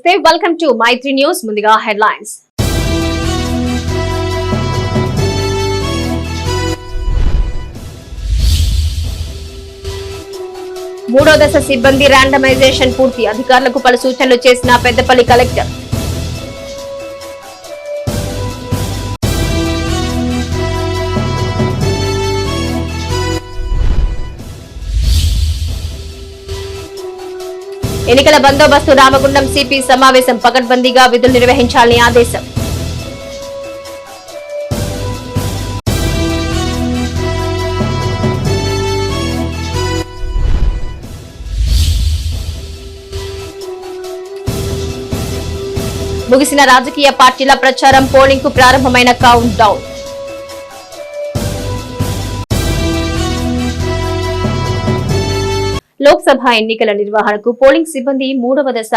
నమస్తే welcome to Mythri news. ముందుగా headlines. మూడో దశ సిబ్బంది ర్యాండమైజేషన్ పూర్తి, అధికారులకు పలు సూచనలు చేసిన పెద్దపల్లి కలెక్టర్. ఎన్నికల బందోబస్తు రామగుండం సిపి సమావేశం, పకడ్బందీగా విధులు నిర్వహించాలని ఆదేశం. ముగిసిన రాజకీయ పార్టీల ప్రచారం, పోలింగ్ కు ప్రారంభమైన కౌంట్ డౌన్. లోక్సభ ఎన్నికల నిర్వహణకు పోలింగ్ సిబ్బంది మూడవ దశ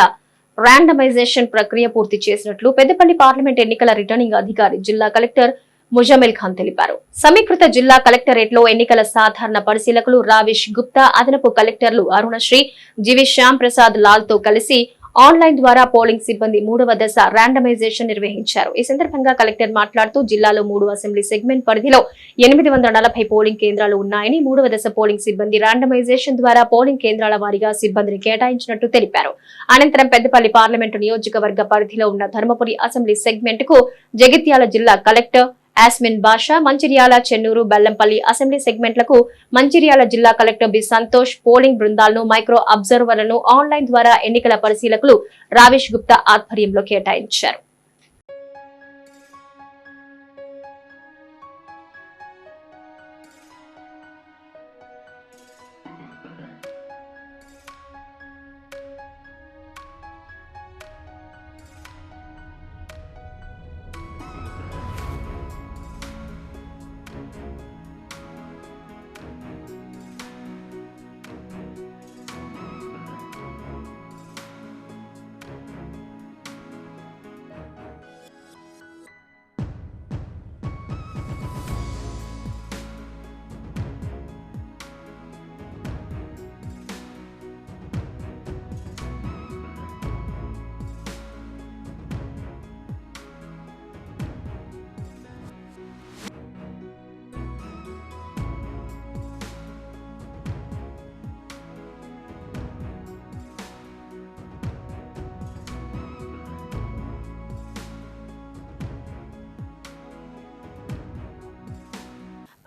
ర్యాండమైజేషన్ ప్రక్రియ పూర్తి చేసినట్లు పెద్దపల్లి పార్లమెంట్ ఎన్నికల రిటర్నింగ్ అధికారి జిల్లా కలెక్టర్ ముజమిల్ ఖాన్ తెలిపారు. సమీకృత జిల్లా కలెక్టరేట్ లో ఎన్నికల సాధారణ పరిశీలకులు రావిష్ గుప్తా, అదనపు కలెక్టర్లు అరుణశ్రీ, జీవి శ్యామ్ ప్రసాద్ లాల్ తో కలిసి ఆన్లైన్ ద్వారా పోలింగ్ సిబ్బంది మూడవ దశ ర్యాండమైజేషన్ నిర్వహించారు. ఈ సందర్భంగా కలెక్టర్ మాట్లాడుతూ జిల్లాలో 3 అసెంబ్లీ సెగ్మెంట్ పరిధిలో 840 పోలింగ్ కేంద్రాలు ఉన్నాయని, మూడవ దశ పోలింగ్ సిబ్బంది ర్యాండమైజేషన్ ద్వారా పోలింగ్ కేంద్రాల వారీగా సిబ్బందిని కేటాయించినట్టు తెలిపారు. అనంతరం పెద్దపల్లి పార్లమెంటు నియోజకవర్గ పరిధిలో ఉన్న ధర్మపురి అసెంబ్లీ సెగ్మెంట్ కు జగిత్యాల జిల్లా కలెక్టర్ యాస్మిన్ బాషా, మంచిర్యాల, చెన్నూరు, బెల్లంపల్లి అసెంబ్లీ సెగ్మెంట్లకు మంచిర్యాల జిల్లా కలెక్టర్ బి సంతోష్, పోలింగ్ బృందాలను, మైక్రో అబ్జర్వర్లను ఆన్లైన్ ద్వారా ఎన్నికల పరిశీలకులు రావిష్ గుప్తా ఆధ్వర్యంలో కేటాయించారు.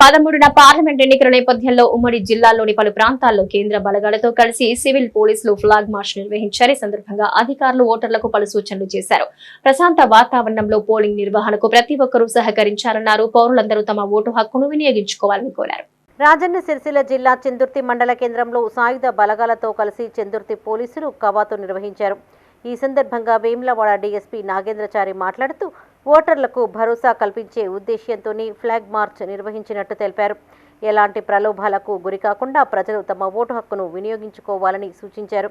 పదమూడున పార్లమెంట్ ఎన్నికల నేపథ్యంలో ఉమ్మడి జిల్లాలోని పలు ప్రాంతాల్లో కేంద్ర బలగాలతో కలిసి సివిల్ పోలీసులు ఫ్లాగ్ మార్చ్ నిర్వహించారు. ఈ సందర్భంగా అధికారులు ఓటర్లకు పలు సూచనలు చేశారు. ప్రశాంత వాతావరణంలో పోలింగ్ నిర్వహణకు ప్రతి ఒక్కరూ సహకరించారన్నారు. పౌరులందరూ తమ ఓటు హక్కును వినియోగించుకోవాలని కోరారు. రాజన్న సిరిసిల్ల జిల్లా చెందుర్తి మండల కేంద్రంలో సాయుధ బలగాలతో కలిసి చెందుర్తి పోలీసులు కవాతు నిర్వహించారు. ఈ సందర్భంగా వేములవాడ డీఎస్పీ నాగేంద్రచారి మాట్లాడుతూ ఓటర్లకు భరోసా కల్పించే ఉద్దేశ్యంతోనే ఫ్లాగ్ మార్చ్ నిర్వహించినట్టు తెలిపారు. ఎలాంటి ప్రలోభాలకు గురికాకుండా ప్రజలు తమ ఓటు హక్కును వినియోగించుకోవాలని సూచించారు.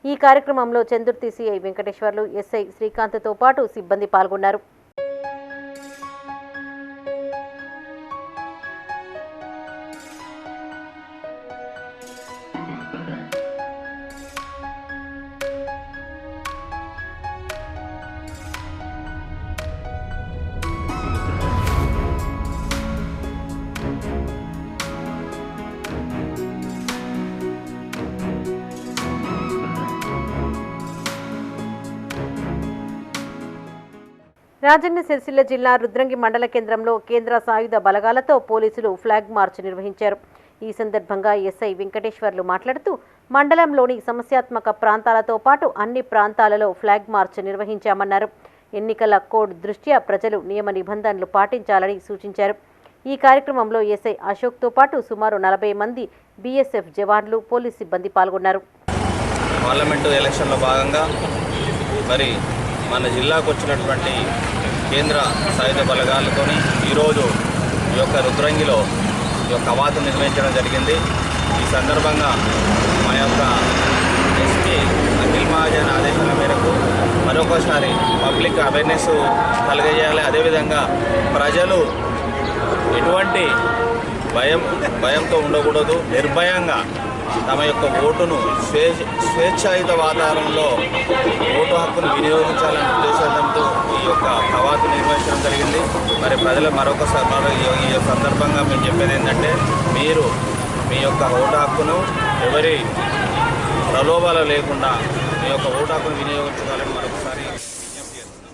ఈ కార్యక్రమంలో చెందుర్తి సిఐ వెంకటేశ్వర్లు, ఎస్ఐ శ్రీకాంత్తో పాటు సిబ్బంది పాల్గొన్నారు. రాజన్న సిరిసిల్ల జిల్లా రుద్రంగి మండల కేంద్రంలో కేంద్ర సాయుధ బలగాలతో పోలీసులు ఫ్లాగ్ మార్చ్ నిర్వహించారు. ఈ సందర్భంగా ఎస్ఐ వెంకటేశ్వర్లు మాట్లాడుతూ మండలంలోని సమస్యాత్మక ప్రాంతాలతో పాటు అన్ని ప్రాంతాలలో ఫ్లాగ్ మార్చ్ నిర్వహించామన్నారు. ఎన్నికల కోడ్ దృష్ట్యా ప్రజలు నియమ నిబంధనలు పాటించాలని సూచించారు. ఈ కార్యక్రమంలో ఎస్ఐ అశోక్తో పాటు సుమారు 40 మంది బీఎస్ఎఫ్ జవాన్లు, పోలీస్ సిబ్బంది పాల్గొన్నారు. పార్లమెంటు ఎలక్షన్లో భాగంగా మరి మన జిల్లాకు వచ్చినటువంటి కేంద్ర సాయుధ బలగాలతో ఈరోజు ఈ యొక్క రుద్రంగిలో ఈ యొక్క కవాతు నిర్వహించడం జరిగింది. ఈ సందర్భంగా మా యొక్క ఎస్పీ అఖిల్ మహాజన్ ఆదేశాల మేరకు మరొకసారి పబ్లిక్ అవేర్నెస్ కలిగజేయాలి. అదేవిధంగా ప్రజలు ఎటువంటి భయంతో ఉండకూడదు, నిర్భయంగా తమ యొక్క ఓటును స్వేచ్ఛాయుత వాతావరణంలో ఓటు హక్కును వినియోగించాలనే ఉద్దేశంతో ఈ యొక్క కవాతు నిర్వహించడం జరిగింది. మరి ప్రజలు మరొకసారి ఈ సందర్భంగా మేము చెప్పేది ఏంటంటే, మీరు మీ యొక్క ఓటు హక్కును ఎవరి ప్రలోభాలు లేకుండా మీ యొక్క ఓటు హక్కును వినియోగించుకోవాలని మరొకసారి విజ్ఞప్తి చేస్తున్నాం.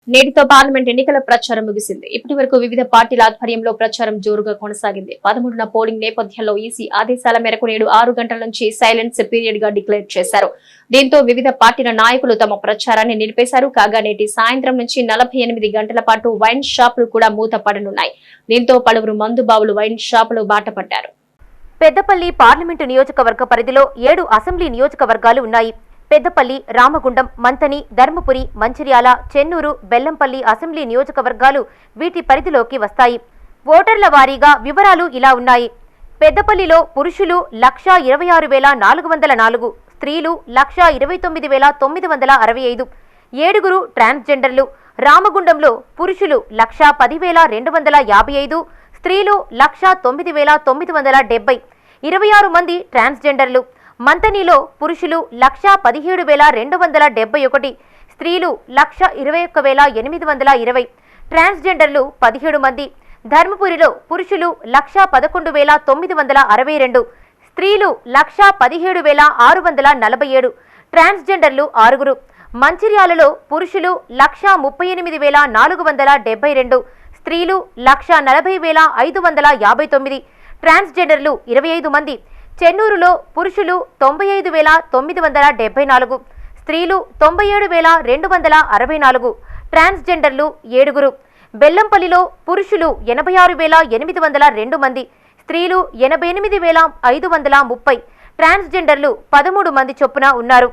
నేటితో పార్లమెంట్ ఎన్నికల ప్రచారం ముగిసింది. ఇప్పటి వరకు వివిధ పార్టీల ఆధ్వర్యంలో ప్రచారం జోరుగా కొనసాగింది. 13న పోలింగ్ నేపథ్యంలో ఈసీ ఆదేశాల మేరకు నేడు 6 గంటల నుంచి సైలెన్స్ పీరియడ్ గా డిక్లేర్ చేశారు. దీంతో వివిధ పార్టీల నాయకులు తమ ప్రచారాన్ని నిలిపేశారు. కాగా నేటి సాయంత్రం నుంచి 48 గంటల పాటు వైన్ షాపులు కూడా మూతపడనున్నాయి. దీంతో పలువురు మందుబావులు వైన్ షాపులు బాటపట్టారు. పెద్దపల్లి పార్లమెంటు నియోజకవర్గ పరిధిలో 7 అసెంబ్లీ నియోజకవర్గాలు ఉన్నాయి. పెద్దపల్లి, రామగుండం, మంథని, ధర్మపురి, మంచిర్యాల, చెన్నూరు, బెల్లంపల్లి అసెంబ్లీ నియోజకవర్గాలు వీటి పరిధిలోకి వస్తాయి. ఓటర్ల వారీగా వివరాలు ఇలా ఉన్నాయి. పెద్దపల్లిలో పురుషులు 126,404, స్త్రీలు 129,965, 7 ట్రాన్స్జెండర్లు. రామగుండంలో పురుషులు 110,255, స్త్రీలు 109,970, 26 మంది ట్రాన్స్జెండర్లు. మంథనీలో పురుషులు 117,271, స్త్రీలు 121,820, ట్రాన్స్జెండర్లు 17 మంది. ధర్మపురిలో పురుషులు 111,962, స్త్రీలు 117,647, ట్రాన్స్జెండర్లు 6. మంచిర్యాలలో పురుషులు 138,472, స్త్రీలు 140,559, ట్రాన్స్జెండర్లు 25 మంది. చెన్నూరులో పురుషులు 95,974, స్త్రీలు 97,264, ట్రాన్స్జెండర్లు 7. బెల్లంపల్లిలో పురుషులు 86,802 మంది, స్త్రీలు 88,530, ట్రాన్స్జెండర్లు 13 మంది చొప్పున ఉన్నారు.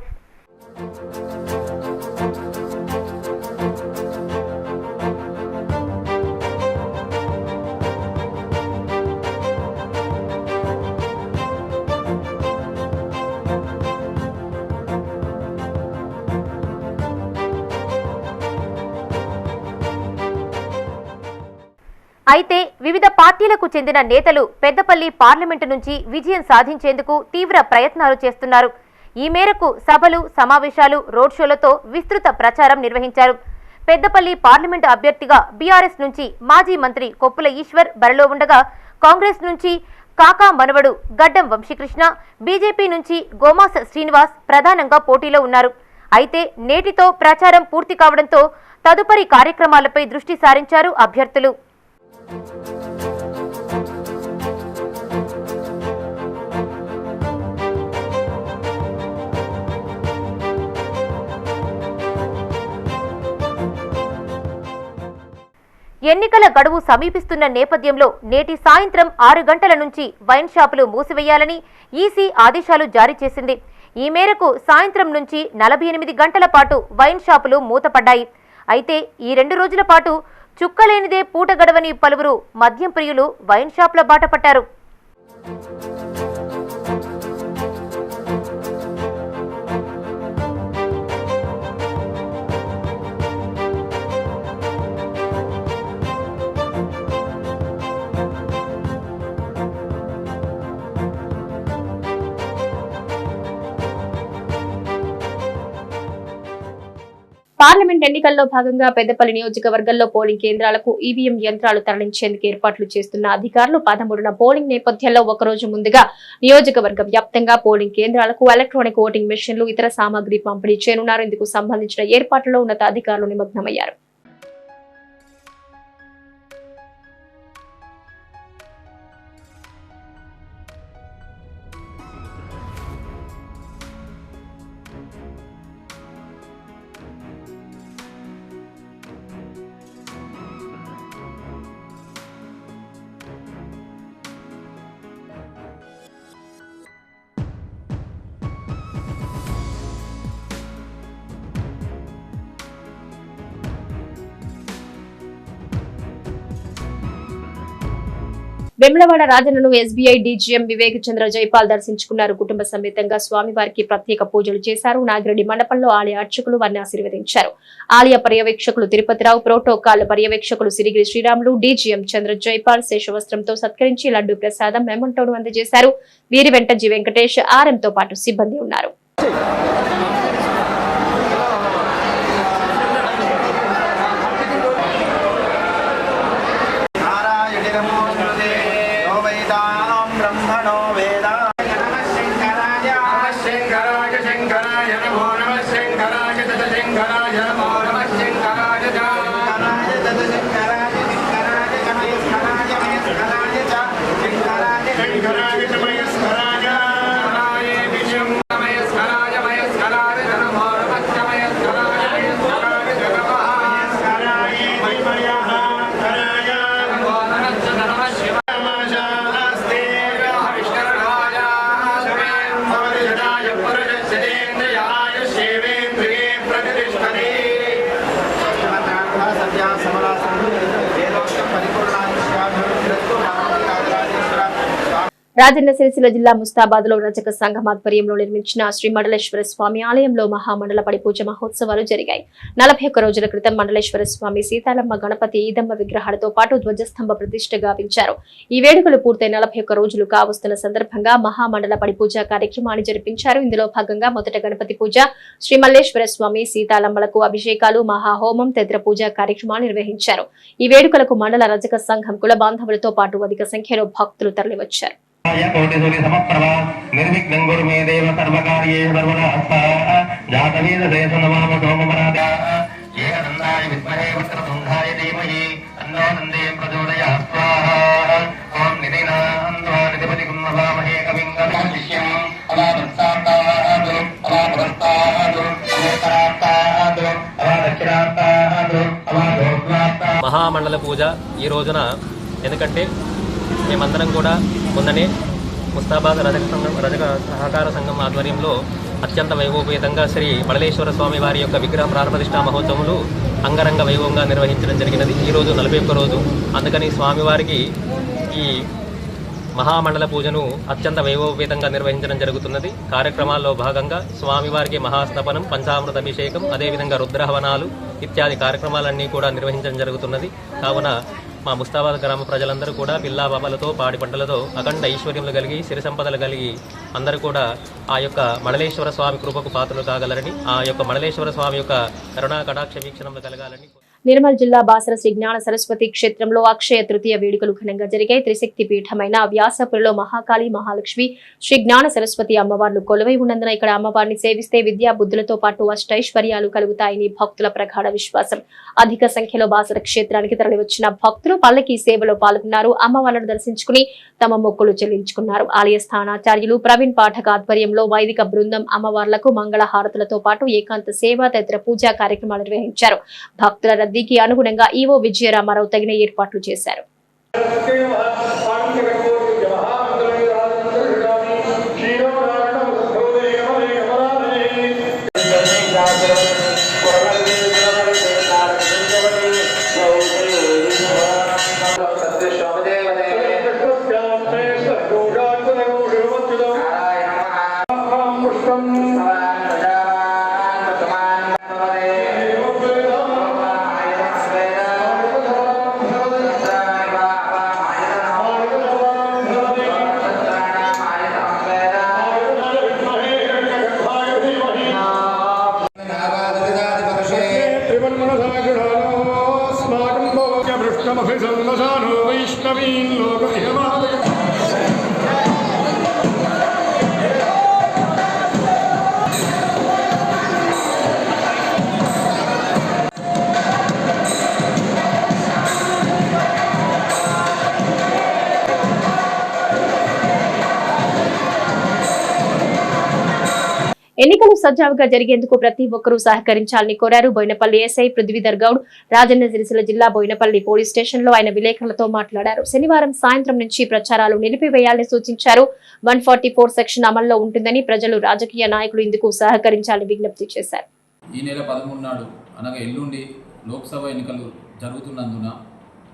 అయితే వివిధ పార్టీలకు చెందిన నేతలు పెద్దపల్లి పార్లమెంటు నుంచి విజయం సాధించేందుకు తీవ్ర ప్రయత్నాలు చేస్తున్నారు. ఈ మేరకు సభలు, సమావేశాలు, రోడ్ షోలతో విస్తృత ప్రచారం నిర్వహించారు. పెద్దపల్లి పార్లమెంటు అభ్యర్థిగా బీఆర్ఎస్ నుంచి మాజీ మంత్రి కొప్పుల ఈశ్వర్ బరిలో ఉండగా, కాంగ్రెస్ నుంచి కాకా మనవడు గడ్డం వంశీకృష్ణ, బీజేపీ నుంచి గోమాస శ్రీనివాస్ ప్రధానంగా పోటీలో ఉన్నారు. అయితే నేటితో ప్రచారం పూర్తి కావడంతో తదుపరి కార్యక్రమాలపై దృష్టి సారించారు అభ్యర్థులు. ఎన్నికల గడువు సమీపిస్తున్న నేపథ్యంలో నేటి సాయంత్రం 6 గంటల నుంచి వైన్ షాపులు మూసివేయాలని ఈసీ ఆదేశాలు జారీ చేసింది. ఈ మేరకు సాయంత్రం నుంచి 48 గంటల పాటు వైన్ షాపులు మూతపడ్డాయి. అయితే ఈ 2 రోజుల పాటు చుక్కలేనిదే పూట గడవని పలువురు మద్యం ప్రియులు వైన్ షాపుల బాట పట్టారు. పార్లమెంట్ ఎన్నికల్లో భాగంగా పెద్దపల్లి నియోజకవర్గంలో పోలింగ్ కేంద్రాలకు ఈవీఎం యంత్రాలు తరలించేందుకు ఏర్పాట్లు చేస్తున్న అధికారులు 13న పోలింగ్ నేపథ్యంలో ఒకరోజు ముందుగా నియోజకవర్గ వ్యాప్తంగా పోలింగ్ కేంద్రాలకు ఎలక్ట్రానిక్ ఓటింగ్ మెషిన్లు, ఇతర సామాగ్రి పంపిణీ చేయనున్నారు. ఇందుకు సంబంధించిన ఏర్పాట్లలో ఉన్నతాధికారులు నిమగ్నమయ్యారు. వెమ్లవాడ రాజన్నను ఎస్బీఐ డీజీఎం వివేక్ చంద్ర జైపాల్ దర్శించుకున్నారు. కుటుంబ సమేతంగా స్వామివారికి ప్రత్యేక పూజలు చేశారు. నాగిరెడ్డి మండపంలో ఆలయ అర్చకులు వారిని ఆశీర్వదించారు. ఆలయ పర్యవేక్షకులు తిరుపతిరావు, ప్రోటోకాల్ పర్యవేక్షకులు సిరిగిరి శ్రీరాములు, డీజీఎం చంద్ర జైపాల్ శేషవస్త్రంతో సత్కరించి లడ్డు ప్రసాదం మెమంటోను అందజేశారు. వీరి వెంట జి వెంకటేష్, ఆర్ఎంతో పాటు సిబ్బంది ఉన్నారు. రాజన్న సిరిసిల్ల జిల్లా ముస్తాబాద్ లో రజక సంఘం ఆధ్వర్యంలో నిర్మించిన శ్రీ మండలేశ్వర స్వామి ఆలయంలో మహామండల పడి పూజ మహోత్సవాలు జరిగాయి. 41 రోజుల క్రితం మండలేశ్వర స్వామి, సీతాలమ్మ, గణపతి, ఈదమ్మ విగ్రహాలతో పాటు ధ్వజస్తంభ ప్రతిష్ఠ గావించారు. ఈ వేడుకలు పూర్తయి 41 రోజులు కావస్తున్న సందర్భంగా మహామండల పడి పూజ కార్యక్రమాన్ని జరిపించారు. ఇందులో భాగంగా మొదట గణపతి పూజ, శ్రీ మల్లేశ్వర స్వామి, సీతాలమ్మలకు అభిషేకాలు, మహాహోమం తదితర పూజా కార్యక్రమాలు నిర్వహించారు. ఈ వేడుకలకు మండల రజక సంఘం కుల బాంధవులతో పాటు అధిక సంఖ్యలో భక్తులు తరలివచ్చారు. నిర్విఘ్నం గురు మే దేవ సర్వకార్యే సర్వదా జాతవేద దేశ నమామ సోమమరాద ఏకదండాయ విద్మహే వక్రతుండాయ ధీమహి తన్నో నందే ప్రచోదయాత్ స్వాహా. ఓం నిధినాన్వా నిధిపతిగుం నమామహే కవిం కవిశ్యం అవావత్సాంతాదు అవావత్సాదు అవాకరాంతాదు అవాదక్షిణాంతాదు అవాదోత్వాంతా. మహామండల పూజ ఈ రోజున, ఎందుకంటే మేమందరం కూడా మొన్ననే ముస్తాబాద్ రజక సహకార సంఘం ఆధ్వర్యంలో అత్యంత వైభవపేతంగా శ్రీ మండలేశ్వర స్వామి వారి యొక్క విగ్రహ ప్రాణప్రతిష్ఠా మహోత్సవములు అంగరంగ వైభవంగా నిర్వహించడం జరిగినది. ఈరోజు 41 రోజు. అందుకని స్వామివారికి ఈ మహామండల పూజను అత్యంత వైభవపేతంగా నిర్వహించడం జరుగుతున్నది. కార్యక్రమాల్లో భాగంగా స్వామివారికి మహాస్తపనం, పంచామృత అభిషేకం, అదేవిధంగా రుద్రహవనాలు ఇత్యాది కార్యక్రమాలన్నీ కూడా నిర్వహించడం జరుగుతున్నది. కావున మా ముస్తాబాద్ గ్రామ ప్రజలందరూ కూడా పిల్లా బాబాలతో, పాడి పంటలతో అఖండ ఐశ్వర్యములు కలిగి, సిరి సంపదలు కలిగి అందరూ కూడా ఆ యొక్క మండలేశ్వర స్వామి కృపకు పాత్రలు కాగలరని, ఆ యొక్క మండలేశ్వర స్వామి యొక్క కరుణా కటాక్ష వీక్షణములు కలగాలని. నిర్మల్ జిల్లా బాసర శ్రీ జ్ఞాన సరస్వతి క్షేత్రంలో అక్షయ తృతీయ వేడుకలు ఘనంగా జరిగాయి. త్రిశక్తి పీఠమైన వ్యాసపురిలో మహాకాళి, మహాలక్ష్మి, శ్రీ జ్ఞాన సరస్వతి అమ్మవార్లు కొలువై ఉన్నందున ఇక్కడ అమ్మవారిని సేవిస్తే విద్యా బుద్ధులతో పాటు అష్టైశ్వర్యాలు కలుగుతాయని భక్తుల ప్రగాఢ విశ్వాసం. అధిక సంఖ్యలో బాసర క్షేత్రానికి తరలివచ్చిన భక్తులు పల్లకి సేవలో పాల్గొన్నారు. అమ్మవార్లను దర్శించుకుని తమ మొక్కులు చెల్లించుకున్నారు. ఆలయ స్థానాచార్యులు ప్రవీణ్ పాఠక్ ఆధ్వర్యంలో వైదిక బృందం అమ్మవార్లకు మంగళ హారతులతో పాటు ఏకాంత సేవ తదితర పూజా కార్యక్రమాలు నిర్వహించారు. భక్తుల రద్దీకి అనుగుణంగా ఈవో విజయరామారావు తగిన ఏర్పాట్లు చేశారు. ఎన్నికలు సజావుగా జరిగేందుకు ప్రతి ఒక్కరూ సహకరించాలని కోరారు. బోయినపల్లి ఎస్ఐ పృథ్వీధర్ గౌడ్ రాజన్న సిరిసిల్ల జిల్లా బోయినపల్లి పోలీస్ స్టేషన్ లో ఆయన విలేకరులతో మాట్లాడారు. శనివారం సాయంత్రం నుంచి ప్రచారాలు నిలిపివేయాలని సూచించారు. 144 సెక్షన్ అమల్లో ఉంటుందని, ప్రజలు, రాజకీయ నాయకులు ఇందుకు సహకరించాలని విజ్ఞప్తి చేశారు. ఈ నెల 13 నాడు అనగా ఎల్లుండి లోక్సభ ఎన్నికలు జరుగుతున్నందున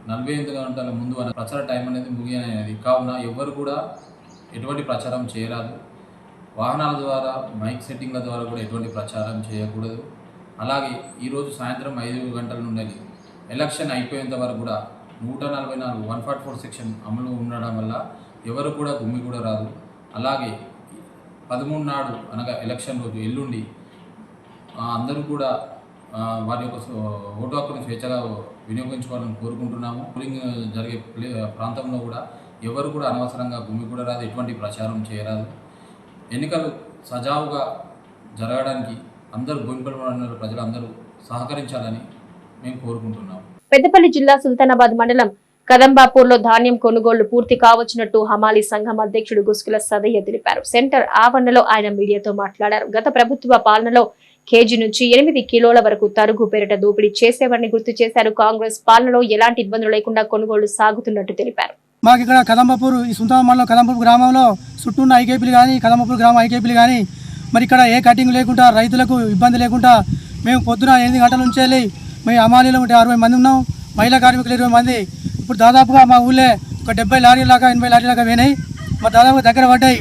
48 గంటల ముందు అనే ప్రచార టైం అనేది ముగియనేది కావున ఎవరు కూడా ఎటువంటి ప్రచారం చేయరాదు. వాహనాల ద్వారా మైక్ సెట్టింగ్ల ద్వారా కూడా ఎటువంటి ప్రచారం చేయకూడదు. అలాగే ఈరోజు సాయంత్రం 5 గంటల నుండి ఎలక్షన్ అయిపోయేంత వరకు కూడా 144 144 సెక్షన్ అమలు ఉండడం వల్ల ఎవరు కూడా గుమ్మి కూడా రాదు. అలాగే 13 నాడు అనగా ఎలక్షన్ రోజు ఎల్లుండి అందరూ కూడా వారి యొక్క ఓటు హక్కును స్వేచ్ఛగా వినియోగించుకోవాలని కోరుకుంటున్నాము. పోలింగ్ జరిగే ప్రాంతంలో కూడా ఎవరు కూడా అనవసరంగా గుమ్మి కూడా రాదు, ఎటువంటి ప్రచారం చేయరాదు. ఎన్నికలు సజావుగా జరగడానికి అందరూ భూమిపల్లి ప్రజలందరూ సహకరించాలని మేము కోరుకుంటున్నాము. పెద్దపల్లి జిల్లా సుల్తానాబాద్ మండలం కదంబాపూర్లో ధాన్యం కొనుగోళ్లు పూర్తి కావచ్చినట్టు హమాలీ సంఘం అధ్యక్షుడు గుస్కుల సదయ్య తెలిపారు. సెంటర్ ఆవరణలో ఆయన మీడియాతో మాట్లాడారు. గత ప్రభుత్వ పాలనలో కేజీ నుంచి 8 కిలోల వరకు తరుగు పేరిట దోపిడీ చేసేవారిని గుర్తు చేశారు. కాంగ్రెస్ పాలనలో ఎలాంటి ఇబ్బందులు లేకుండా కొనుగోళ్లు సాగుతున్నట్టు తెలిపారు. మాకు ఇక్కడ కదంబాపూర్ ఈ సుల్తాన్ మండలం కదంబాపూర్ గ్రామంలో చుట్టూ ఉన్న ఐకేపీలు కానీ కదంబాపూర్ గ్రామ ఐకేపీలు కానీ మరి ఇక్కడ ఏ కటింగ్ లేకుండా రైతులకు ఇబ్బంది లేకుండా మేము పొద్దున 8 గంటల నుంచి వెళ్ళి మేము హమాలీలో 60 మంది ఉన్నాం, మహిళా కార్మికులు 20 మంది. ఇప్పుడు దాదాపుగా మా ఊళ్ళో ఒక 70 లారీల దాకా 80 లారీల దాకా పోయినాయి. మా దాదాపు దగ్గర పడ్డాయి.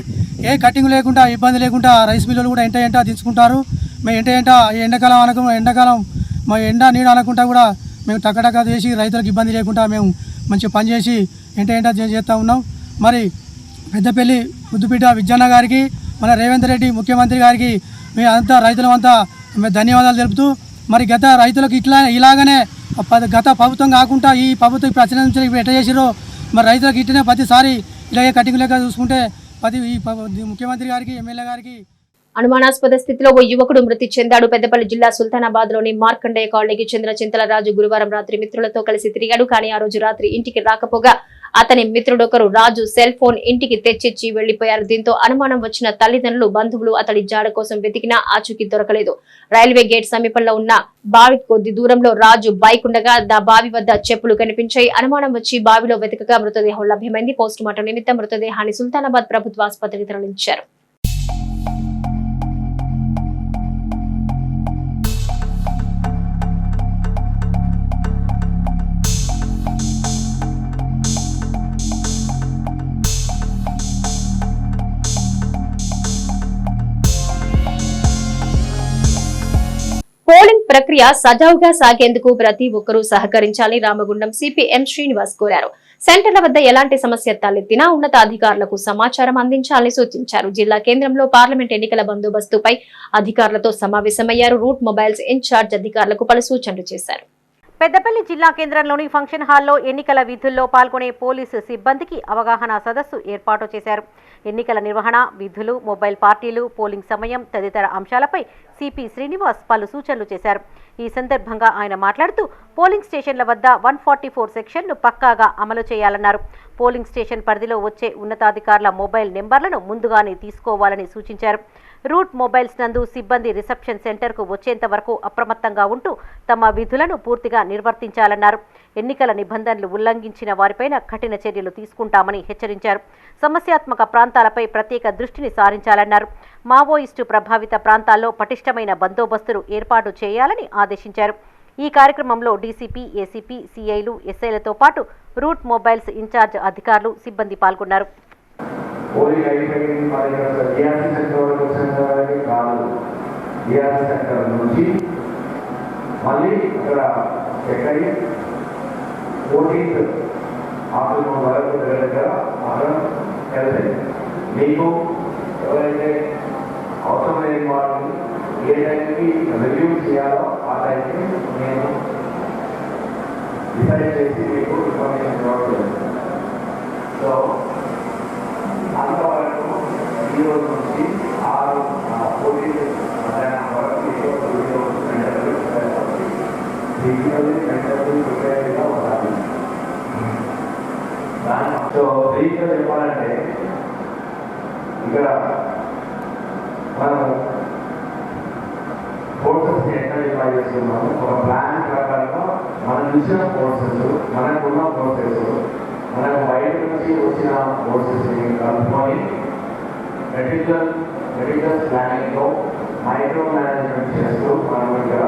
ఏ కటింగ్ లేకుండా ఇబ్బంది లేకుండా రైస్ మిల్లులు కూడా ఎంట తీసుకుంటారు. మేము ఎంట ఎండాకాలం మా ఎండ నీడ అనకుండా కూడా మేము టక్కటక్క చేసి రైతులకు ఇబ్బంది లేకుండా మేము మంచిగా పనిచేసి ఎంట చేస్తూ ఉన్నాం. మరి పెద్దపల్లి ముద్దుపేట విజ్జన్న గారికి, మన రేవంత్ రెడ్డి ముఖ్యమంత్రి గారికి మేము అంతా రైతులమంతా మేము ధన్యవాదాలు తెలుపుతూ, మరి గత రైతులకు ఇలాగనే గత ప్రభుత్వం కాకుండా ఈ ప్రభుత్వం ప్రచన నుంచి ఇప్పుడు ఎట్లా చేసిరో మరి రైతులకు ఇట్లనే ప్రతిసారి ఇలాగే కటింగ్ లేక చూసుకుంటే ఈ ముఖ్యమంత్రి గారికి ఎమ్మెల్యే గారికి. అనుమానాస్పద స్థితిలో ఓ యువకుడు మృతి చెందాడు. పెద్దపల్లి జిల్లా సుల్తానాబాద్ లోని మార్కండేయ కాలనీకి చెందిన చింతల రాజు గురువారం రాత్రి మిత్రులతో కలిసి తిరిగాడు. కానీ ఆ రోజు రాత్రి ఇంటికి రాకపోగా అతని మిత్రుడొకరు రాజు సెల్ ఫోన్ ఇంటికి తెచ్చిచ్చి వెళ్లిపోయారు. దీంతో అనుమానం వచ్చిన తల్లిదండ్రులు, బంధువులు అతడి జాడ కోసం వెతికినా ఆచూకీ దొరకలేదు. రైల్వే గేట్ సమీపంలో ఉన్న బావి కొద్ది దూరంలో రాజు బైక్ ఉండగా బావి వద్ద చెప్పులు కనిపించాయి. అనుమానం వచ్చి బావిలో వెతకగా మృతదేహం లభ్యమైంది. పోస్టుమార్టం నిమిత్తం మృతదేహాన్ని సుల్తానాబాద్ ప్రభుత్వ ఆసుపత్రికి తరలించారు. పోలింగ్ ప్రక్రియ సజావుగా సాగేందుకు ప్రతి ఒక్కరూ సహకరించాలని రామగుండం సిపిఎం శ్రీనివాస్ కోరారు. సెంటర్ల వద్ద ఎలాంటి సమస్య తలెత్తినా ఉన్నతాధికారులకు సమాచారం అందించాలని సూచించారు. జిల్లా కేంద్రంలో పార్లమెంట్ ఎన్నికల బందోబస్తుపై అధికారులతో సమావేశమయ్యారు. రూట్ మొబైల్స్ ఇన్ఛార్జ్ అధికారులకు పలు సూచనలు చేశారు. పెద్దపల్లి జిల్లా కేంద్రంలోని ఫంక్షన్ హాల్లో ఎన్నికల విధుల్లో పాల్గొనే పోలీసు సిబ్బందికి అవగాహన సదస్సు ఏర్పాటు చేశారు. ఎన్నికల నిర్వహణ, విధులు, మొబైల్ పార్టీలు, పోలింగ్ సమయం తదితర అంశాలపై సిపి శ్రీనివాస్ పలు సూచనలు చేశారు. ఈ సందర్భంగా ఆయన మాట్లాడుతూ పోలింగ్ స్టేషన్ల వద్ద 144 సెక్షన్ను పక్కాగా అమలు చేయాలన్నారు. పోలింగ్ స్టేషన్ పరిధిలో వచ్చే ఉన్నతాధికారుల మొబైల్ నెంబర్లను ముందుగానే తీసుకోవాలని సూచించారు. రూట్ మొబైల్స్ నందు సిబ్బంది రిసెప్షన్ సెంటర్కు వచ్చేంత వరకు అప్రమత్తంగా ఉంటూ తమ విధులను పూర్తిగా నిర్వర్తించాలన్నారు. ఎన్నికల నిబంధనలు ఉల్లంఘించిన వారిపైన కఠిన చర్యలు తీసుకుంటామని హెచ్చరించారు. సమస్యాత్మక ప్రాంతాలపై ప్రత్యేక దృష్టిని సారించాలన్నారు. మావోయిస్టు ప్రభావిత ప్రాంతాల్లో పటిష్టమైన బందోబస్తులు ఏర్పాటు చేయాలని ఆదేశించారు. ఈ కార్యక్రమంలో డీసీపీ, ఏసీపీ, సీఐలు, ఎస్ఐలతో పాటు రూట్ మొబైల్స్ ఇన్ఛార్జ్ అధికారులు, సిబ్బంది పాల్గొన్నారు. పోలింగ్ అయిపోయింది డిఆర్సీ సెంటర్ వరకు వచ్చేసరికి కాదు, డిఆర్సీ సెంటర్ నుంచి మళ్ళీ ఇక్కడ ఎక్కడి 14th ఆఫ్టర్నూన్ వరకు దగ్గర మనం కలిసి మీకు ఎవరైతే అవసరం లేని వాళ్ళు ఏ టైంకి రివ్యూ చేయాలో ఆ టైంకి నేను డిసైడ్ చేసి మీకు ఇన్ఫర్మేషన్ ఇవ్వడం. సో అంతవరకు ఈరోజు నుంచి 6 పోలీసు మధ్యాహ్నం వరకు ప్రిపేర్గా ఉండాలి. సో రీగా చెప్పాలంటే ఇక్కడ మనము ఫోర్సెస్ని ఎట్లా డిప్లాయ్ చేస్తున్నాము, ఒక ప్లాన్ ప్రకారంగా మనం చూసిన ఫోర్సెస్, మనకున్న ఫోర్సెస్, మనకు బయట నుంచి వచ్చిన ఫోర్సెస్ని కలుపుకొని మెడికల్ ప్లానింగ్లో మైక్రో మేనేజ్మెంట్ చేస్తూ మనం ఇక్కడ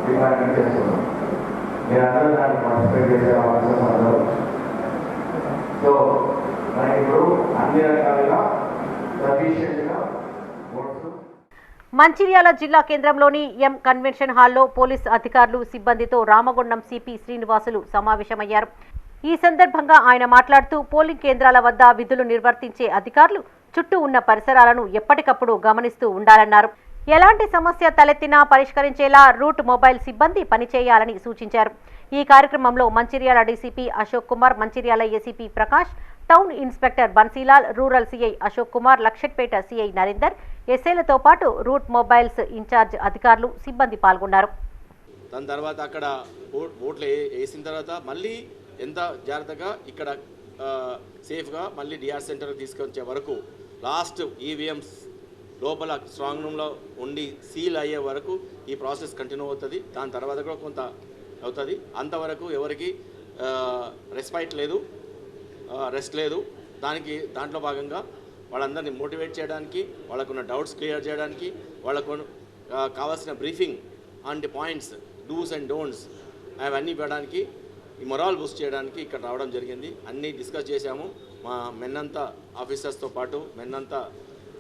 డిపార్ట్మెంట్ చేస్తున్నాం. మీరందరూ దాన్ని పార్టిసిపేట్ చేసే అవకాశం ఉండదు. సో మనకి ఇప్పుడు అన్ని రకాలుగా సఫిషియెంట్గా ఓట్స్. మంచిర్యాల జిల్లా కేంద్రంలోని ఎం కన్వెన్షన్ హాల్లో పోలీస్ అధికారులు సిబ్బందితో రామగుండం సిపి శ్రీనివాసులు సమావేశమయ్యారు. ఈ సందర్భంగా ఆయన మాట్లాడుతూ పోలింగ్ కేంద్రాల వద్ద విధులు నిర్వర్తించే అధికారులు చుట్టూ ఉన్న పరిసరాలను ఎప్పటికప్పుడు గమనిస్తూ ఉండాలన్నారు. ఎలాంటి సమస్య తలెత్తినా పరిష్కరించేలా రూట్ మొబైల్ సిబ్బంది పనిచేయాలని సూచించారు. ఈ కార్యక్రమంలో Mancherial DCP Ashok Kumar, Mancherial ACP Prakash, town inspector Bansilal, rural CI Ashok Kumar, Luxettipet CI Narender, ఎస్ఐలతో పాటు రూట్ మొబైల్స్ ఇన్ఛార్జ్ అధికారులు సిబ్బంది పాల్గొన్నారు. దాని తర్వాత అక్కడ ఓట్లు వేసిన తర్వాత మళ్ళీ ఎంత జాగ్రత్తగా ఇక్కడ సేఫ్గా మళ్ళీ డిఆర్ సెంటర్కి తీసుకొచ్చే వరకు లాస్ట్ ఈవీఎంస్ లోపల స్ట్రాంగ్ రూమ్లో ఉండి సీల్ అయ్యే వరకు ఈ ప్రాసెస్ కంటిన్యూ అవుతుంది. దాని తర్వాత కూడా కొంత అవుతుంది. అంతవరకు ఎవరికి రెస్పైట్ లేదు, రెస్ట్ లేదు. దాంట్లో భాగంగా వాళ్ళందరినీ మోటివేట్ చేయడానికి, వాళ్ళకున్న డౌట్స్ క్లియర్ చేయడానికి, వాళ్ళకు కావాల్సిన briefing on the points, dos and don'ts అవన్నీ ఇవ్వడానికి, ఈ మొరాల్ బూస్ట్ చేయడానికి ఇక్కడ రావడం జరిగింది. అన్నీ డిస్కస్ చేశాము. మా మెన్నంతా ఆఫీసర్స్తో పాటు మెన్నంతా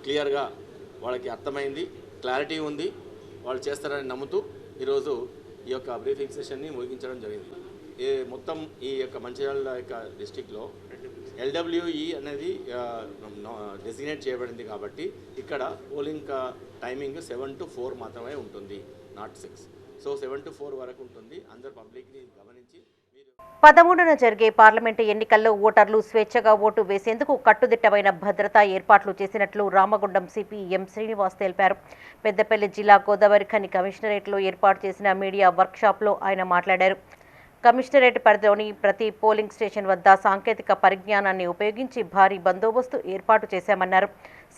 క్లియర్గా వాళ్ళకి అర్థమైంది, క్లారిటీ ఉంది, వాళ్ళు చేస్తారని నమ్ముతూ ఈరోజు ఈ యొక్క బ్రీఫింగ్ సెషన్ని ముగించడం జరిగింది. మొత్తం ఈ యొక్క మంచిర్యాల యొక్క డిస్టిక్లో LWE అనేది డెసిగ్నేట్ చేయబడింది కాబట్టి ఇక్కడ పోలింగ్ టైమింగ్ 7 to 4 మాత్రమే ఉంటుంది, నాట్ 6. సో 7 to 4 వరకు ఉంటుంది. అందరు పబ్లిక్ని గమనించి 13న జరిగే పార్లమెంటు ఎన్నికల్లో ఓటర్లు స్వేచ్ఛగా ఓటు వేసేందుకు కట్టుదిట్టమైన భద్రతా ఏర్పాట్లు చేసినట్లు రామగుండం సిపి ఎం శ్రీనివాస్ తెలిపారు. పెద్దపల్లి జిల్లా గోదావరిఖని కమిషనరేట్లో ఏర్పాటు చేసిన మీడియా వర్క్షాప్లో ఆయన మాట్లాడారు. కమిషనరేట్ పరిధిలోని ప్రతి పోలింగ్ స్టేషన్ వద్ద సాంకేతిక పరిజ్ఞానాన్ని ఉపయోగించి భారీ బందోబస్తు ఏర్పాటు చేశామన్నారు.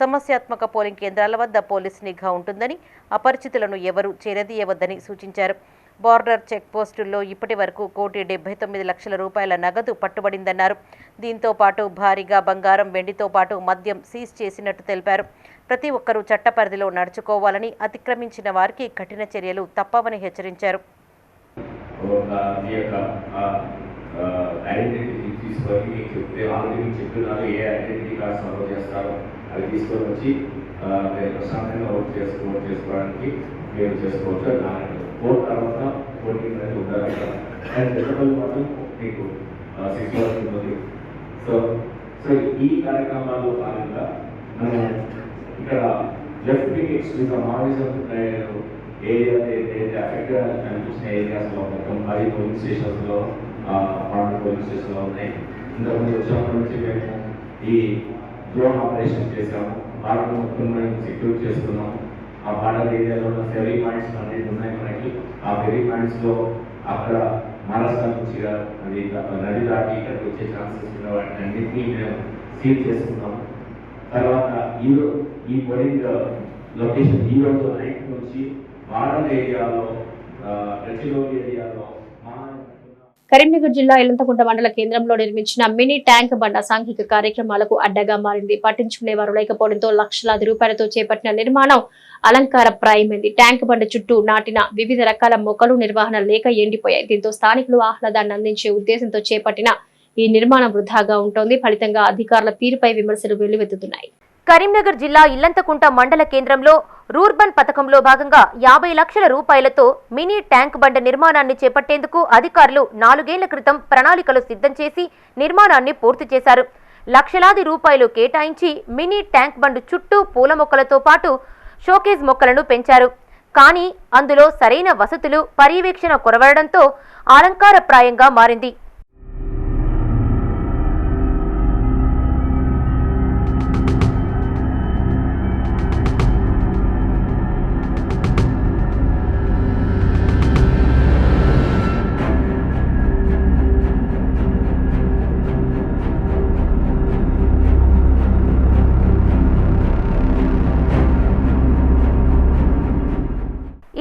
సమస్యాత్మక పోలింగ్ కేంద్రాల వద్ద పోలీస్ నిఘా ఉంటుందని, అపరిచితులను ఎవరూ చేరదీయవద్దని సూచించారు. బార్డర్ చెక్ పోస్టుల్లో ఇప్పటి వరకు 1,79,00,000 రూపాయల నగదు పట్టుబడిందన్నారు. దీంతో పాటు భారీగా బంగారం, వెండితో పాటు మద్యం సీజ్ చేసినట్టు తెలిపారు. ప్రతి ఒక్కరూ చట్ట పరిధిలో నడుచుకోవాలని, అతిక్రమించిన వారికి కఠిన చర్యలు తప్పవని హెచ్చరించారు. ఐడెంటిటీ తీసుకొని మీకు చెప్తే ఆల్రెడీ మీకు చెప్తున్నారు ఏ ఐడెంటిటీ కార్డ్స్ అలౌ చేస్తారో అవి తీసుకొని వచ్చి మీరు ప్రశాంతంగా ఓట్ చేసుకోవడానికి మీరు చేసుకోవచ్చు. ఓట్ తర్వాత ఓటింగ్ అనేది ఉండాలి అక్కడ. అండ్ పెద్దపల్లి మాత్రం మీకు 6 వరకు ఉంటుంది. సో ఈ కార్యక్రమాల్లో భాగంగా మనం ఇక్కడ లెఫ్ట్ వింగ్ ఎక్స్ట్రీమ్గా మావోయిజం ఏరియా ఏదైతే అఫెక్ట్ అనిపించిన ఏరియాస్లో మొత్తం 10 పోలింగ్ స్టేషన్స్లో, 12 పోలింగ్ స్టేషన్లో ఉన్నాయి. ఇంతకుముందు వచ్చినప్పటి నుంచి మేము ఈ డ్రోన్ ఆపరేషన్ చేసాము. బార్డర్ మొత్తం మేము సెక్యూర్ చేస్తున్నాము. ఆ బార్డర్ ఏరియాలో ఉన్న ఫెరీ పాయింట్స్ అనేది ఉన్నాయి మనకి. ఆ ఫెరీ పాయింట్స్లో అక్కడ మహారాష్ట్ర నుంచి అది నది దాటి ఇక్కడికి వచ్చే ఛాన్సెస్ ఉన్న వాటిని అన్నింటినీ మేము సీల్ చేసుకున్నాము. తర్వాత ఈ పోలింగ్ లొకేషన్ ఈ రోజు నైట్ నుంచి బార్డర్ ఏరియాలో, గచ్చిబౌలి ఏరియాలో కరీంనగర్ జిల్లా ఇల్లంతకుంట మండల కేంద్రంలో నిర్మించిన మినీ ట్యాంక్ బండ సాంఘిక కార్యక్రమాలకు అడ్డగా మారింది. పట్టించుకునేవారు లేకపోవడంతో లక్షలాది రూపాయలతో చేపట్టిన నిర్మాణం అలంకారప్రాయమైంది. ట్యాంక్ బండ చుట్టూ నాటిన వివిధ రకాల మొక్కలు నిర్వహణ లేక ఎండిపోయాయి. దీంతో స్థానికులు ఆహ్లాదాన్ని అందించే ఉద్దేశంతో చేపట్టిన ఈ నిర్మాణం వృధాగా ఉంటోంది. ఫలితంగా అధికారుల తీరుపై విమర్శలు వెల్లువెత్తుతున్నాయి. కరీంనగర్ జిల్లా ఇల్లంతకుంట మండల కేంద్రంలో రూర్బన్ పథకంలో భాగంగా 50 లక్షల రూపాయలతో మినీ ట్యాంక్ బండ నిర్మాణాన్ని చేపట్టేందుకు అధికారులు 4 ఏళ్ల క్రితం ప్రణాళికలు సిద్ధం చేసి నిర్మాణాన్ని పూర్తి చేశారు. లక్షలాది రూపాయలు కేటాయించి మినీ ట్యాంక్ బండ్ చుట్టూ పూల మొక్కలతో పాటు షోకేజ్ మొక్కలను పెంచారు. కానీ అందులో సరైన వసతులు, పర్యవేక్షణ కొరవడంతో అలంకారప్రాయంగా మారింది.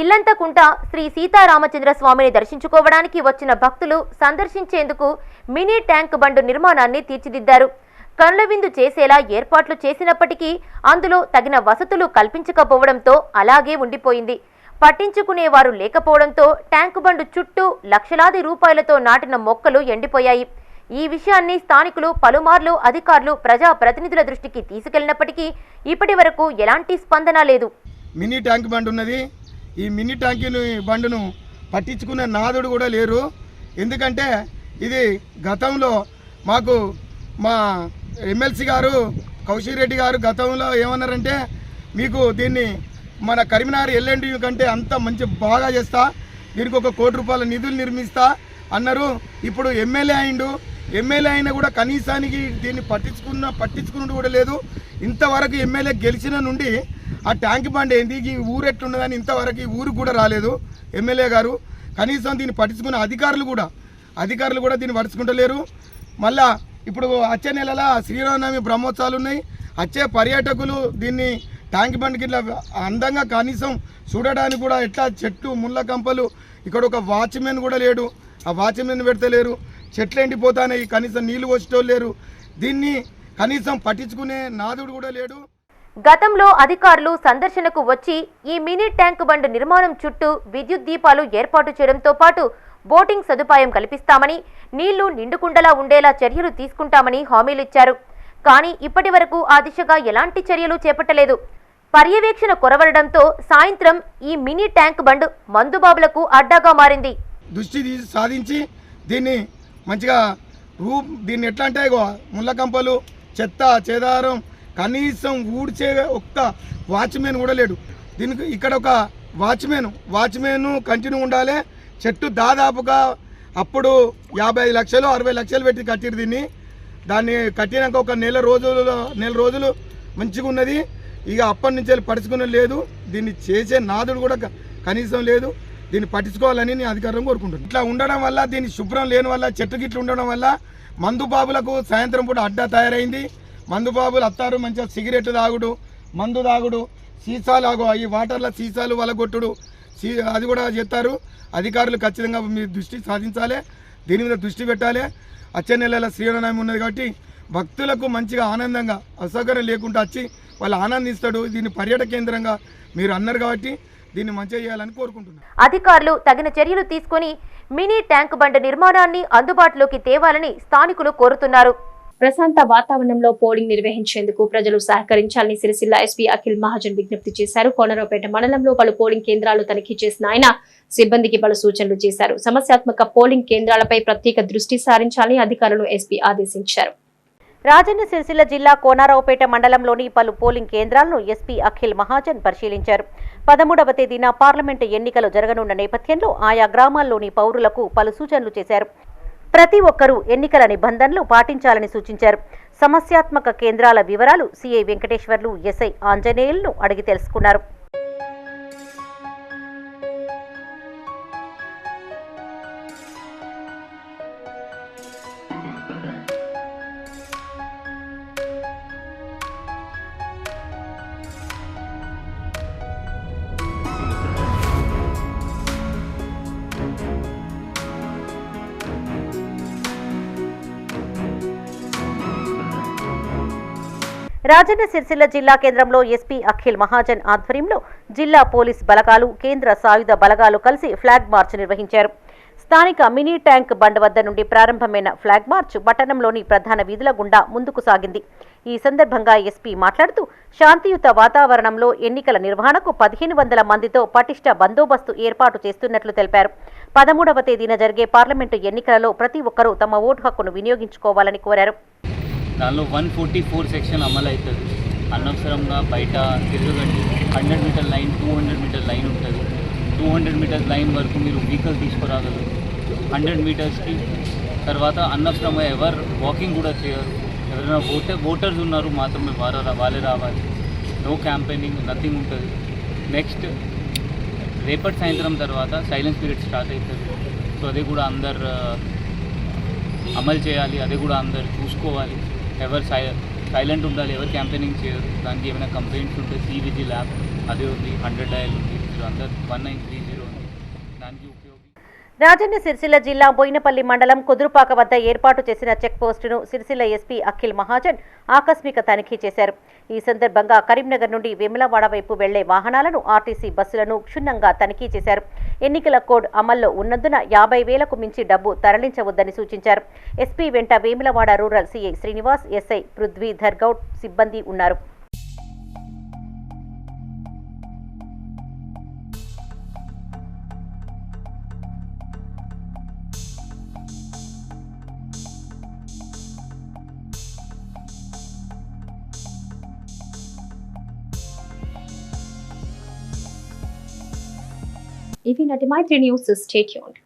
ఇల్లంతకుంట శ్రీ సీతారామచంద్ర స్వామిని దర్శించుకోవడానికి వచ్చిన భక్తులు సందర్శించేందుకు మినీ ట్యాంక్ బండ్ నిర్మాణాన్ని తీర్చిదిద్దారు. కనుల విందు చేసేలా ఏర్పాట్లు చేసినప్పటికీ అందులో తగిన వసతులు కల్పించకపోవడంతో అలాగే ఉండిపోయింది. పట్టించుకునేవారు లేకపోవడంతో ట్యాంకు బండు చుట్టూ లక్షలాది రూపాయలతో నాటిన మొక్కలు ఎండిపోయాయి. ఈ విషయాన్ని స్థానికులు పలుమార్లు అధికారులు ప్రజా ప్రతినిధుల దృష్టికి తీసుకెళ్లినప్పటికీ ఇప్పటి వరకు ఎలాంటి స్పందన లేదు. మినీ ట్యాంక్ బండ్ ఉన్నది. ఈ మినీ ట్యాంక్ బండును పట్టించుకునే నాదుడు కూడా లేరు. ఎందుకంటే ఇది గతంలో మాకు మా ఎమ్మెల్సీ గారు కౌశిక్ రెడ్డి గారు గతంలో ఏమన్నారంటే, మీకు దీన్ని మన కరీంనగర్ ఎల్ఎండి కంటే అంత మంచి బాగా చేస్తా, దీనికి ₹1 కోటి నిధులు నిర్మిస్తా అన్నారు. ఇప్పుడు ఎమ్మెల్యే అయిండు. ఎమ్మెల్యే అయినా కూడా కనీసానికి దీన్ని పట్టించుకున్నట్టు కూడా లేదు. ఇంతవరకు ఎమ్మెల్యే గెలిచిన నుండి ఆ ట్యాంక్ బండ్ ఏంది, ఈ ఊరు ఎట్లున్నదని ఇంతవరకు ఈ ఊరికి కూడా రాలేదు ఎమ్మెల్యే గారు. కనీసం దీన్ని పట్టించుకున్న అధికారులు కూడా దీన్ని పట్టించుకుంటలేరు. మళ్ళా ఇప్పుడు వచ్చే నెలలో శ్రీరామనవమి బ్రహ్మోత్సవాలు ఉన్నాయి. వచ్చే పర్యాటకులు దీన్ని ట్యాంక్ బండ్కి ఇట్లా అందంగా కనీసం చూడడానికి కూడా ఎట్లా చెట్లు ముళ్ళ కంపలు, ఇక్కడ ఒక వాచ్మెన్ కూడా లేడు. ఆ వాచ్మెన్ పెడతలేరు. చెట్లు ఎండిపోతాయి, కనీసం నీళ్లు వచ్చేటోళ్ళు లేరు. దీన్ని కనీసం పట్టించుకునే నాదుడు కూడా లేడు. గతంలో అధికారులు సందర్శనకు వచ్చి ఈ మినీ ట్యాంక్ బండ్ నిర్మాణం చుట్టూ విద్యుత్ దీపాలు ఏర్పాటు చేయడంతో పాటు బోటింగ్ సదుపాయం కల్పిస్తామని, నీళ్లు నిండుకుండలా ఉండేలా చర్యలు తీసుకుంటామని హామీలిచ్చారు. కానీ ఇప్పటి వరకు ఆ దిశగా ఎలాంటి చర్యలు చేపట్టలేదు. పర్యవేక్షణ కొరవడంతో సాయంత్రం ఈ మినీ ట్యాంక్ బండ్ మందుబాబులకు అడ్డాగా మారింది. దృష్టి సాధించి దీన్ని మంచిగా దీన్ని ఎట్లా అంటే ముళ్ళ కంపలు, చెత్త చెదారం కనీసం ఊడ్చే ఒక్క వాచ్మెన్ కూడా లేడు. దీనికి ఇక్కడ ఒక వాచ్మెన్ కంటిన్యూ ఉండాలి. చెట్టు దాదాపుగా అప్పుడు 55 లక్షలు 60 లక్షలు పెట్టి కట్టిరు దీన్ని. దాన్ని కట్టినాక ఒక నెల రోజులు మంచిగా ఉన్నది. ఇక అప్పటి నుంచి పట్టించుకునే లేదు. దీన్ని చేసే నాదుడు కూడా కనీసం లేదు. దీన్ని పట్టించుకోవాలని నేను అధికారం కోరుకుంటున్నాను. ఇట్లా ఉండడం వల్ల, దీన్ని శుభ్రం లేని వల్ల, చెట్టు గిట్లు ఉండడం వల్ల మందు బాబులకు సాయంత్రం పూట అడ్డా తయారైంది. మందు బాబులు అత్తారు, మంచిగా సిగరెట్ తాగుడు, మందు తాగుడు, సీసాలు ఈ వాటర్లో సీసాలు వలగొట్టుడు అది కూడా చేస్తారు. అధికారులు ఖచ్చితంగా మీరు దృష్టి సాధించాలి, దీని మీద దృష్టి పెట్టాలి. వచ్చే నెలలో శ్రీరామనవమి ఉన్నది కాబట్టి భక్తులకు మంచిగా ఆనందంగా అసౌకర్యం లేకుండా వచ్చి వాళ్ళు ఆనందిస్తాడు. దీన్ని పర్యాటక కేంద్రంగా మీరు అన్నారు కాబట్టి దీన్ని మంచిగా చేయాలని కోరుకుంటున్నారు. అధికారులు తగిన చర్యలు తీసుకుని మినీ ట్యాంక్ బండ్ నిర్మాణాన్ని అందుబాటులోకి తేవాలని స్థానికులు కోరుతున్నారు. ప్రశాంత వాతావరణంలో పోలింగ్ నిర్వహించేందుకు ప్రజలు సహకరించాలని సిరిసిల్ల ఎస్పీ అఖిల్ మహాజన్ విజ్ఞప్తి చేశారు. కోనరావుపేట మండలంలో పలు పోలింగ్ కేంద్రాలు తనిఖీ చేసిన ఆయన సిబ్బందికి పలు సూచనలు చేశారు. సమస్యాత్మక పోలింగ్ కేంద్రాలపై ప్రత్యేక దృష్టి సారించాలని అధికారులను ఎస్పీ ఆదేశించారు. రాజన్న సిరిసిల్ల జిల్లా కోనరావుపేట మండలంలోని పలు పోలింగ్ కేంద్రాలను ఎస్పీ అఖిల్ మహాజన్ పరిశీలించారు. 13వ తేదీన పార్లమెంటు ఎన్నికలు జరగనున్న నేపథ్యంలో ఆయా గ్రామాల్లోని పౌరులకు పలు సూచనలు చేశారు. ప్రతి ఒక్కరూ ఎన్నికల నిబంధనలు పాటించాలని సూచించారు. సమస్యాత్మక కేంద్రాల వివరాలు సిఐ వెంకటేశ్వర్లు, ఎస్ఐ ఆంజనేయులను అడిగి తెలుసుకున్నారు. రాజన్న సిరిసిల్ల జిల్లా కేంద్రంలో ఎస్పీ అఖిల్ మహాజన్ ఆధ్వర్యంలో జిల్లా పోలీస్ బలగాలు, కేంద్ర సాయుధ బలగాలు కలిసి ఫ్లాగ్ మార్చ్ నిర్వహించారు. స్థానిక మినీ ట్యాంక్ బండ్ వద్ద నుండి ప్రారంభమైన ఫ్లాగ్ మార్చ్ పట్టణంలోని ప్రధాన వీధుల గుండా ముందుకు సాగింది. ఈ సందర్భంగా ఎస్పీ మాట్లాడుతూ శాంతియుత వాతావరణంలో ఎన్నికల నిర్వహణకు 1500 మందితో పటిష్ట బందోబస్తు ఏర్పాటు చేస్తున్నట్లు తెలిపారు. 13వ తేదీన జరిగే పార్లమెంటు ఎన్నికలలో ప్రతి ఒక్కరూ తమ ఓటు హక్కును వినియోగించుకోవాలని కోరారు. దానిలో 144 సెక్షన్ అమలు అవుతుంది. అనవసరంగా బయట తిరగండి. 100 మీటర్ లైన్, 200 మీటర్ లైన్ ఉంటుంది. 200 మీటర్స్ లైన్ వరకు మీరు వెహికల్ తీసుకురాగలరు. 100 మీటర్స్కి తర్వాత అనవసరంగా ఎవరు వాకింగ్ కూడా చేయరు. ఎవరైనా ఓటర్స్ ఉన్నారు మాత్రమే వాళ్ళే రావాలి. నో క్యాంపెయినింగ్, నథింగ్ ఉంటుంది. నెక్స్ట్ రేపటి సాయంత్రం తర్వాత సైలెన్స్ పీరియడ్ స్టార్ట్ అవుతుంది. సో అది కూడా అందరు అమలు చేయాలి. అది కూడా అందరు చూసుకోవాలి. ఎవరు సైలెంట్ ఉండాలి, ఎవరు క్యాంపెయినింగ్ చేయరు. దానికి ఏమైనా కంప్లైంట్స్ ఉంటే సివిజీ ల్యాబ్ అది ఉంది, 100 డయల్ ఉంది, అందరు 1930 ఉంది. దానికి ఉపయోగం. రాజన్న సిరిసిల్ల జిల్లా బోయినపల్లి మండలం కుదురుపాక వద్ద ఏర్పాటు చేసిన చెక్ పోస్టును సిరిసిల్ల ఎస్పీ అఖిల్ మహాజన్ ఆకస్మిక తనిఖీ చేశారు. ఈ సందర్భంగా కరీంనగర్ నుండి వేములవాడ వైపు వెళ్లే వాహనాలను ఆర్టీసీ బస్సులను క్షుణ్ణంగా తనిఖీ చేశారు. ఎన్నికల కోడ్ అమల్లో ఉన్నందున 50,000కు మించి డబ్బు తరలించవద్దని సూచించారు. ఎస్పీ వెంట Vemulawada rural CI Srinivas, SI Prithvidhar Goud సిబ్బంది ఉన్నారు. ఇవి నటి మైత్రి న్యూస్. Stay tuned.